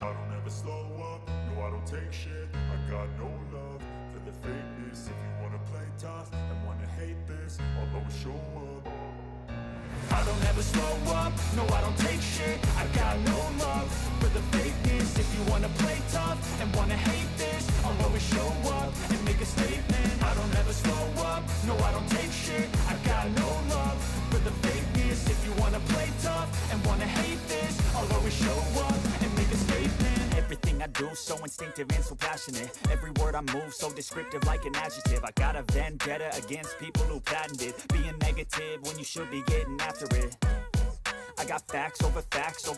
I don't ever slow up, no I don't take shit. I got no love for the fakeness. If you wanna play tough and wanna hate this, I'll always show up. I don't ever slow up, no I don't take shit. I got no love for the fakeness. If you wanna play tough and wanna hate this, I'll always show up and make a statement. I don't ever slow up, no I don't take shit. I got no love for the fakeness. If you wanna play tough and wanna hate this, I'll always show up and make a statement. Everything I do so instinctive and so passionate. Every word I move so descriptive like an adjective. I got a vendetta against people who patented being negative when you should be getting after it. I got facts over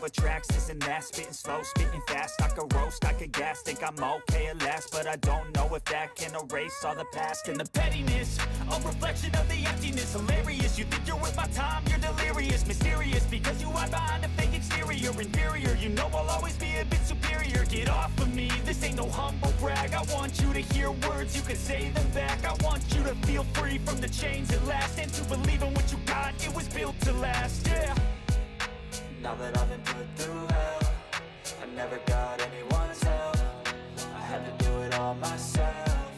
tracks, this and that. Spitting slow, spitting fast, I could roast, I could gas. Think I'm okay at last, but I don't know if that can erase all the past. And the pettiness, a reflection of the emptiness. Hilarious, you think you're worth my time, you're delirious. Mysterious, because you hide behind a fake exterior. Inferior, you know I'll always be a bit superior. Get off of me, this ain't no humble brag. I want you to hear words, you can say them back. I want you to feel free from the chains at last, and to believe in what you got, it was built to last, yeah. Now that I've been put through hell, I never got anyone's help. I had to do it all myself.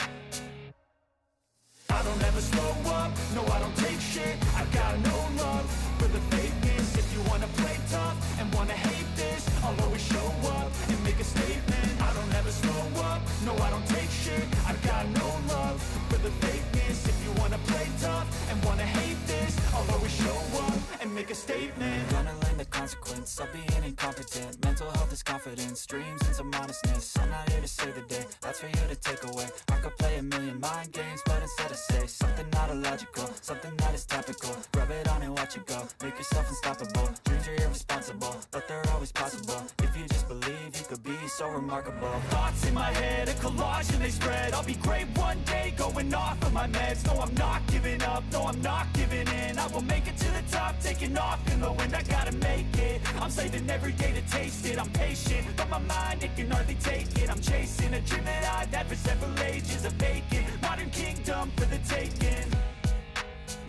I don't ever slow up, no I don't take shit. I got no love for the fakeness. If you wanna play tough and wanna hate this, I'll always show up and make a statement. I don't ever slow up, no I don't take shit. I got no love for the fakeness. If you wanna play tough and wanna hate this, I'll always show up and make a statement. Gonna learn the consequence of being incompetent. Mental health is confidence, dreams and some honestness. I'm not here to save the day, that's for you to take away. I could play a million mind games, but instead I say something not illogical, something that is topical. Rub it on and watch it go, make yourself unstoppable. Dreams are irresponsible, but they're always possible. If you just believe, you could be so remarkable. Thoughts in my head, a collage and they spread. I'll be great one day, going off of my meds. No, I'm not giving up, no, I'm not giving in. I will make it to the top, taking off in the wind. I gotta make it, I'm saving every day to taste it. I'm patient, but my mind, it can hardly take it. I'm chasing a dream that I've had for several ages. A vacant, modern kingdom for the taking.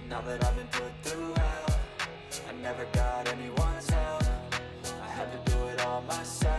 Now that I've been put through hell, I never got anyone's help. I had to do it all myself.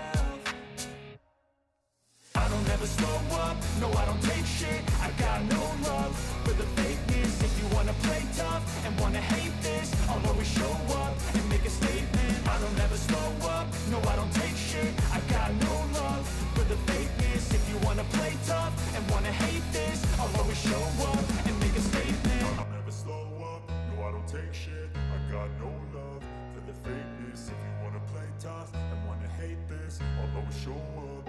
I don't ever slow up, no I don't take shit. I got no love for the fakeness. If you wanna play tough and wanna hate this, I'll always show up and make a statement. I don't ever slow up, no I don't take shit. I got no love for the fakeness. If you wanna play tough and wanna hate this, I'll always show up and make a statement. I'll never slow up, no I don't take shit. I got no love for the fakeness. If you wanna play tough and wanna hate this, I'll always show up.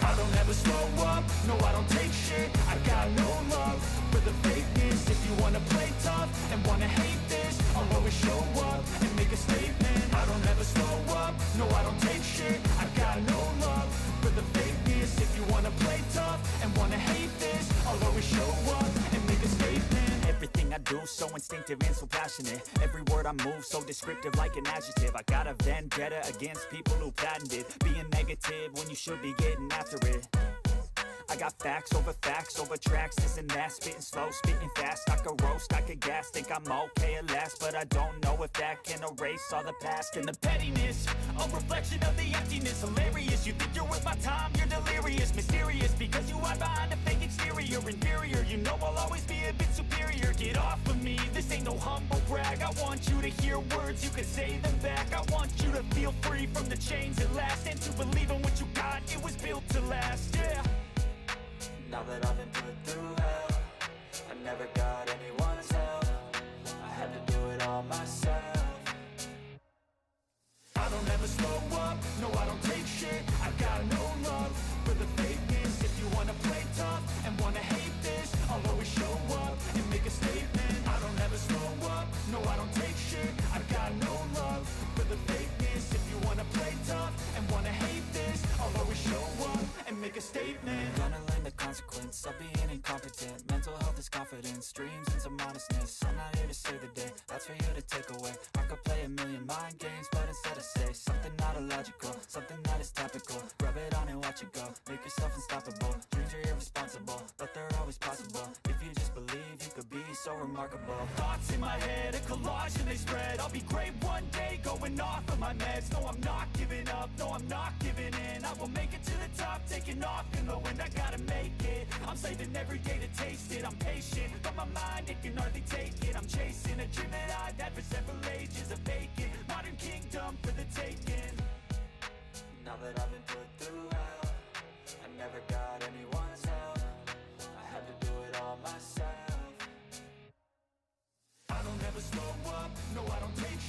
I don't ever slow up, no I don't take shit. I got no love for the fakeness. If you wanna play tough and wanna hate this, I'll always show up and make a statement. I don't ever slow up, no I don't take shit. I got no love for the fakeness. If you wanna play tough and wanna hate this, I'll always show up and make a statement. Everything I do so instinctive and so passionate. Every word I move so descriptive like an adjective. I got a vendetta against people who patented being negative when you should be getting after it. I got facts over tracks, this and that. Spitting slow, spitting fast, I could roast, I could gas. Think I'm okay at last, but I don't know if that can erase all the past. And the pettiness, a reflection of the emptiness. Hilarious, you think you're worth my time, you're delirious. Mysterious, because you hide behind a fake exterior. Inferior, you know I'll always be a bit superior. Get off of me, this ain't no humble brag. I want you to hear words, you can say them back. I want you to feel free from the chains at last, and to believe in what you got, it was built to last, yeah. Now that I've been put through hell, I never got anyone's help. I had to do it all myself. I don't ever slow up, no I don't take shit. I got no love for the fakeness. If you wanna play tough and wanna hate this, I'll always show up and make a statement. I don't ever slow up, no I don't take shit. I got no love for the fakeness. If you wanna play tough and wanna hate this, I'll always show up and make a statement. Gonna learn the consequence of being incompetent. Mental health is confidence, dreams and some honestness. I'm not here to save the day, that's for you to take away. I could play a million mind games, but instead I say something not illogical, something that is topical. Rub it on and watch it go, make yourself unstoppable. Dreams are irresponsible, but they're always possible. If you just believe, you could be so remarkable. Thoughts in my head, a collage and they spread. I'll be great one day, going off of my meds. No, I'm not giving up, no, I'm not giving in. I will make it to the top, taking off in the wind, I gotta make it. I'm saving every day to taste it. I'm patient, but my mind, it can hardly take it. I'm chasing a dream that I've had for several ages. A vacant, modern kingdom for the taking. Now that I've been put through hell, I never got anyone's help. I had to do it all myself. I don't ever slow up, no I don't take